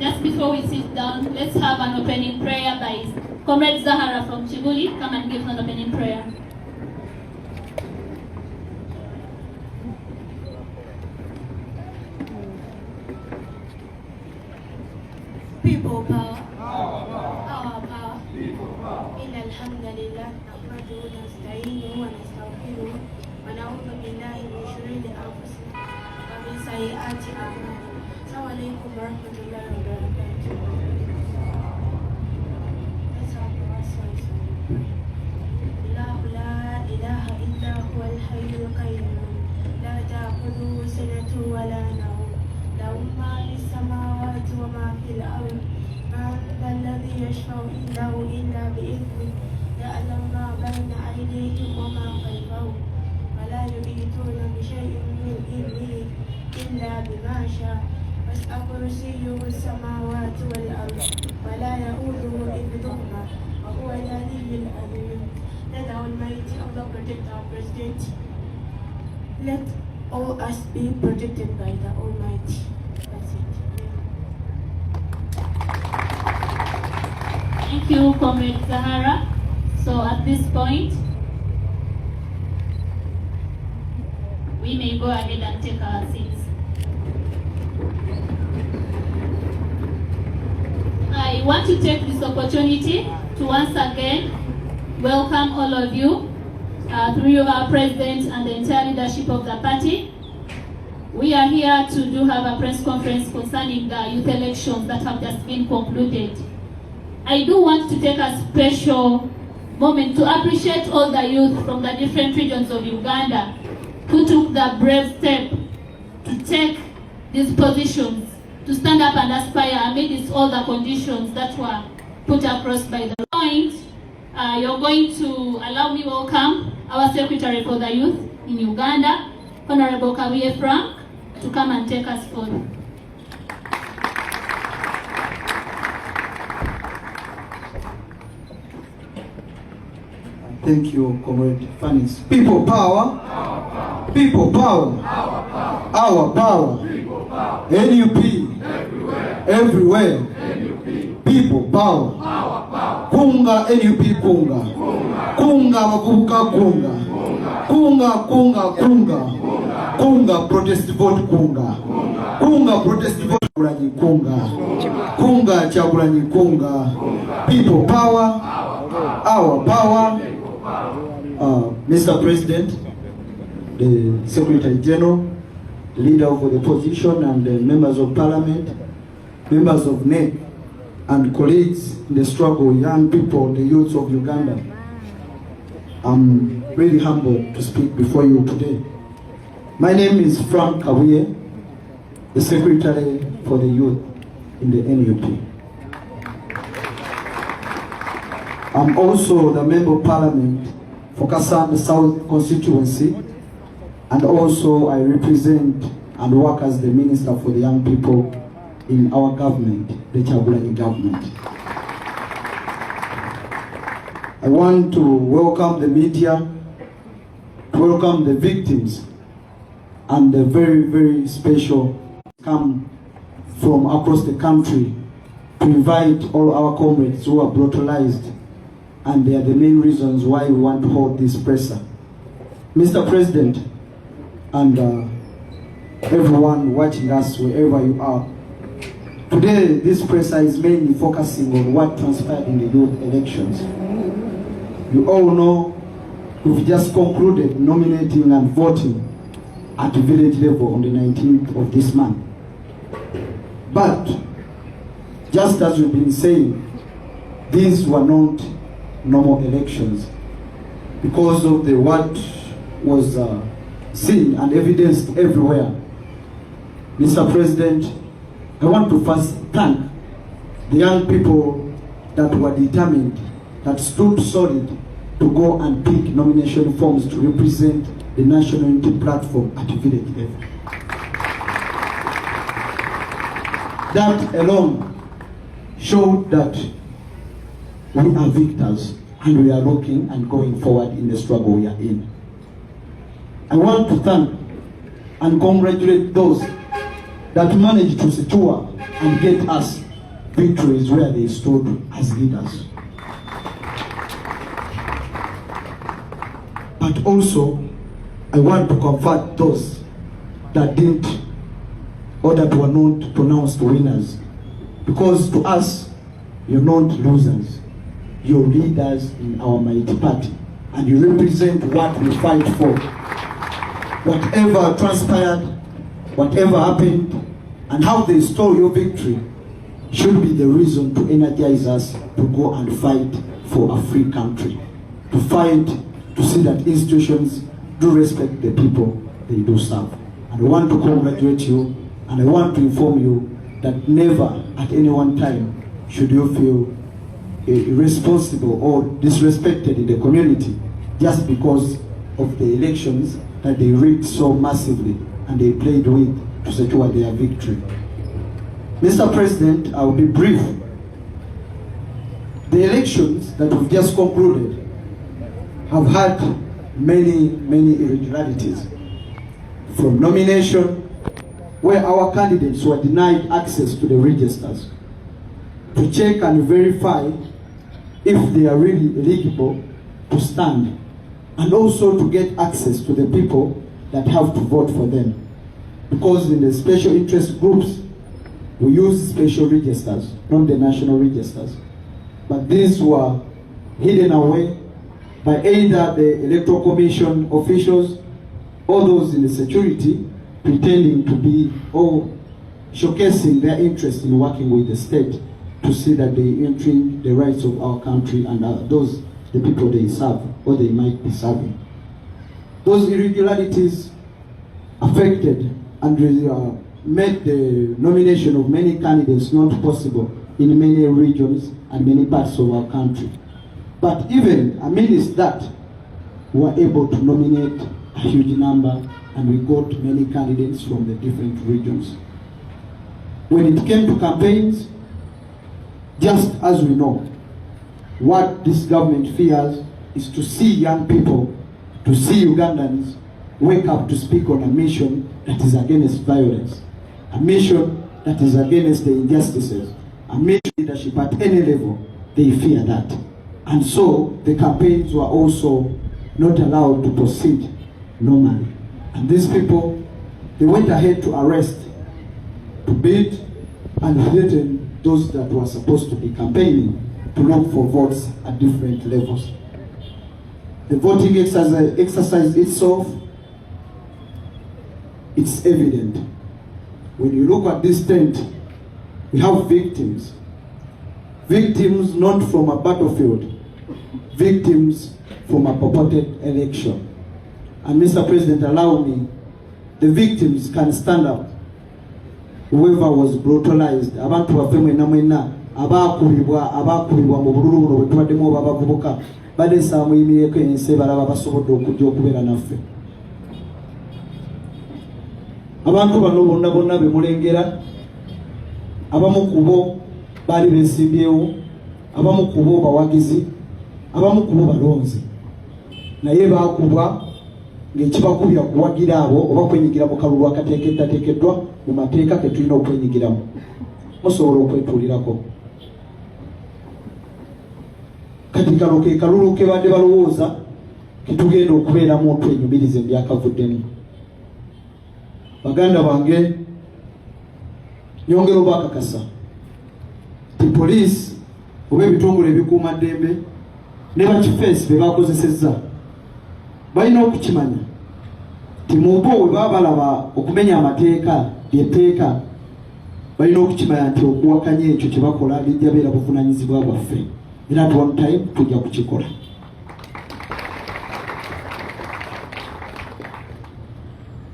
just before we sit down, let's have an opening prayer by Comrade Zahara from Chibuli. Come and give an opening prayer. People power. Our power. إن الحمد لله نحمده ونستعينه ونستغفره ونعوذ بالله من شرور أنفسنا ومن سيئات أعمالنا. السلام عليكم ورحمة الله وبركاته. الله لا إله إلا هو الحي القيوم لا تأخذه سنة ولا نوم له ما في السماوات وما في الأرض من ذا الذي يشفع عنده إلا بإذنه يعلم ما بين أيديهم وما خلفهم ولا يحيطون بشيء من علمه إلا بما شاء وسع كرسيه السماوات والأرض ولا يؤوده حفظهما وهو العلي العظيم. Let the Almighty Allah protect our President. Let all us be protected by the Almighty. That's it. Thank you, Comrade Zahara. So at this point, we may go ahead and take our seats. I want to take this opportunity to once again welcome all of you through our president and the entire leadership of the party. We are here to have a press conference concerning the youth elections that have just been concluded. I do want to take a special moment to appreciate all the youth from the different regions of Uganda who took the brave step to take these positions, to stand up and aspire amidst all the conditions that were put across by the point. You're going to allow me welcome our Secretary for the Youth in Uganda, Honorable Kabuye Frank, to come and take us forward. Thank you, Comrade Fannis. People power. People power. Our power. NUP. Everywhere. People power. Kunga NUP kunga. Kunga makubuka kunga. Kunga protest vote kunga. Kunga protest vote kunga chagulanyi kunga. People power. Our power. Mr. President, the Secretary General, the leader of the opposition, and the members of Parliament, members of NUP, and colleagues in the struggle, young people, the youths of Uganda. I'm really humbled to speak before you today. My name is Frank Kabuye, the Secretary for the Youth in the NUP. I'm also the Member of Parliament for Kasanda South constituency, and also I represent and work as the Minister for the Young People in our government, the Chagulanyi government. I want to welcome the media, to welcome the victims, and the very, very special come from across the country to invite all our comrades who are brutalized, and they are the main reasons why we want to hold this presser. Mr. President, and everyone watching us wherever you are, today this presser is mainly focusing on what transpired in the youth elections. You all know we've just concluded nominating and voting at the village level on the 19th of this month. But just as we've been saying, these were not normal elections because of the what was seen and evidenced everywhere. Mr. President, I want to first thank the young people that were determined, that stood solid to go and pick nomination forms to represent the National Unity Platform at the village level. That alone showed that we are victors and we are rocking and going forward in the struggle we are in. I want to thank and congratulate those that managed to secure and get us victories where they stood as leaders. But also, I want to comfort those that didn't, or that were not pronounced winners. Because to us, you're not losers. You're leaders in our mighty party. And you represent what we fight for. Whatever transpired, whatever happened, and how they stole your victory should be the reason to energize us to go and fight for a free country. To fight, to see that institutions do respect the people they do serve. And I want to congratulate you, and I want to inform you that never at any one time should you feel irresponsible or disrespected in the community just because of the elections that they rigged so massively and they played with to secure their victory. Mr. President, I will be brief. The elections that we've just concluded have had many irregularities. From nomination, where our candidates were denied access to the registers, to check and verify if they are really eligible to stand, and also to get access to the people that have to vote for them. Because in the special interest groups, we use special registers, not the national registers. But these were hidden away by either the Electoral Commission officials or those in the security pretending to be or showcasing their interest in working with the state to see that they entering the rights of our country and those the people they serve or they might be serving. Those irregularities affected and made the nomination of many candidates not possible in many regions and many parts of our country. But even amidst that, we were able to nominate a huge number, and we got many candidates from the different regions. When it came to campaigns, just as we know, what this government fears is to see young people, to see Ugandans wake up to speak on a mission that is against violence, a mission that is against the injustices, a mission leadership at any level. They fear that. And so the campaigns were also not allowed to proceed normally. And these people, they went ahead to arrest, to beat, and threaten those that were supposed to be campaigning to look for votes at different levels. The voting exercise itself, it's evident. When you look at this tent, we have victims. Victims not from a battlefield, victims from a purported election. And Mr. President, allow me, the victims can stand up. Whoever was brutalized, abantu bafemwe namwena, abakubibwa mu bululu buno bwe tubaddemu oba abavubuka, badesa muyimireko ensi balaba basobodde okujja okubeera naffe. Abantu bano bonna be mulengera, abamu ku bo baali beesimbyewo, abamu ku bo bawagizi, abamu ku bo balonzi. Naye baakubwa ng'ekibakubya kuwagira abo oba kwenyigira mu kalulu akateekeddwa mu mateeka ke tulina okwenyigiramu. Musobola okwetuulirako. Kati kano ke kalulu ke badde balowooza ke tugenda okubeeramu otwenyumirize mu byakavuddemu. Baganda bange, nyongera obakakasa ti poliisi oba ebitongole ebikuumaddembe ne bakifeesi be bakozesezza balina okukimanya ti mu bo bwe baba balaba okumenya amateeka lyetteeka, balina okukimanya nti okuwakanya ekyo kye bakola lijja beera buvunaanyizibwa bwaffe, era at one time tujja kukikola.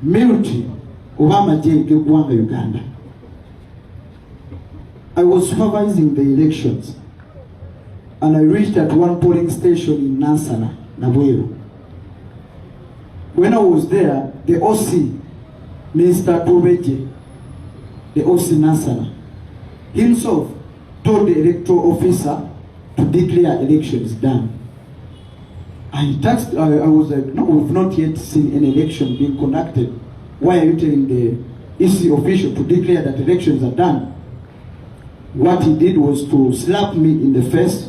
Military oba amagye g'eggwanga Uganda, I was supervising the elections and I reached at one polling station in Nansana, Nabweru. When I was there, the OC, Mr. Tobeje, the OC Nansana, himself told the electoral officer to declare elections done. I was like, no, we've not yet seen an election being conducted. Why are you telling the EC official to declare that elections are done? What he did was to slap me in the face.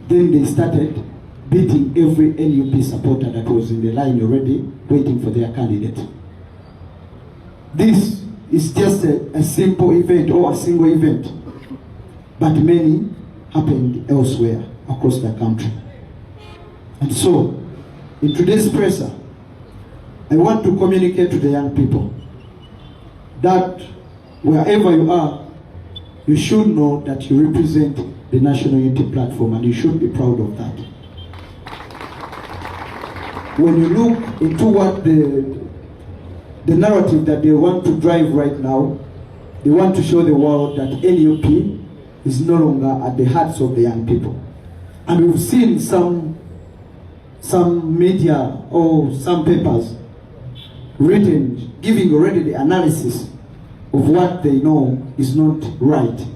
Then they started beating every NUP supporter that was in the line already waiting for their candidate. This is just a simple event or a single event, but many happened elsewhere across the country. And so, in today's presser, I want to communicate to the young people that wherever you are, you should know that you represent the National Unity Platform, and you should be proud of that. When you look into what the narrative that they want to drive right now, they want to show the world that NUP is no longer at the hearts of the young people. And we've seen some media or some papers written, giving already the analysis of what they know is not right.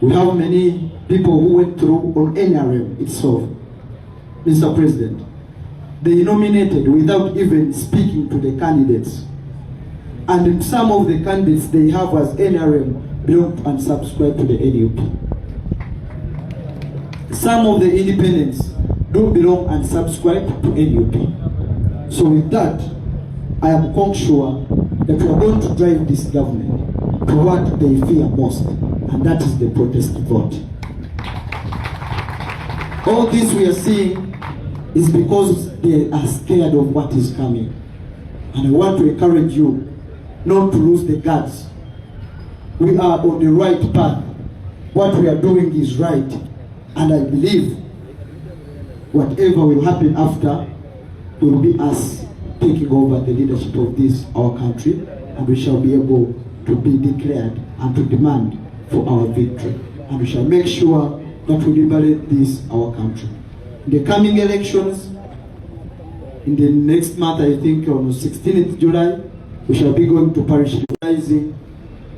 We have many people who went through on NRM itself, Mr. President. They nominated without even speaking to the candidates. And some of the candidates they have as NRM belong and subscribe to the NUP. Some of the independents don't belong and subscribe to NUP. So with that, I am quite sure that we are going to drive this government to what they fear most, and that is the protest vote. All this we are seeing is because they are scared of what is coming. And I want to encourage you not to lose the guts. We are on the right path. What we are doing is right. And I believe whatever will happen after will be us taking over the leadership of this, our country, and we shall be able to be declared and to demand for our victory. And we shall make sure that we liberate this, our country. In the coming elections, in the next month, I think on 16th July, we shall be going to parish rising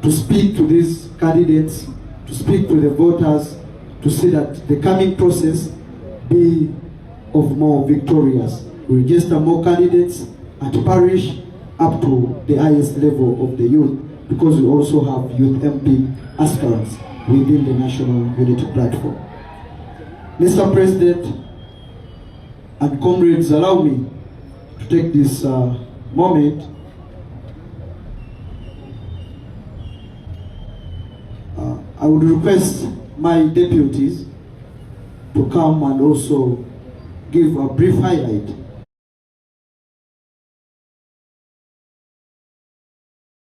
to speak to these candidates, to speak to the voters, to see that the coming process be of more victorious. We register more candidates at parish up to the highest level of the youth, because we also have youth MP aspirants within the National Unity Platform. Mr. President and comrades, allow me to take this moment I would request my deputies to come and also give a brief highlight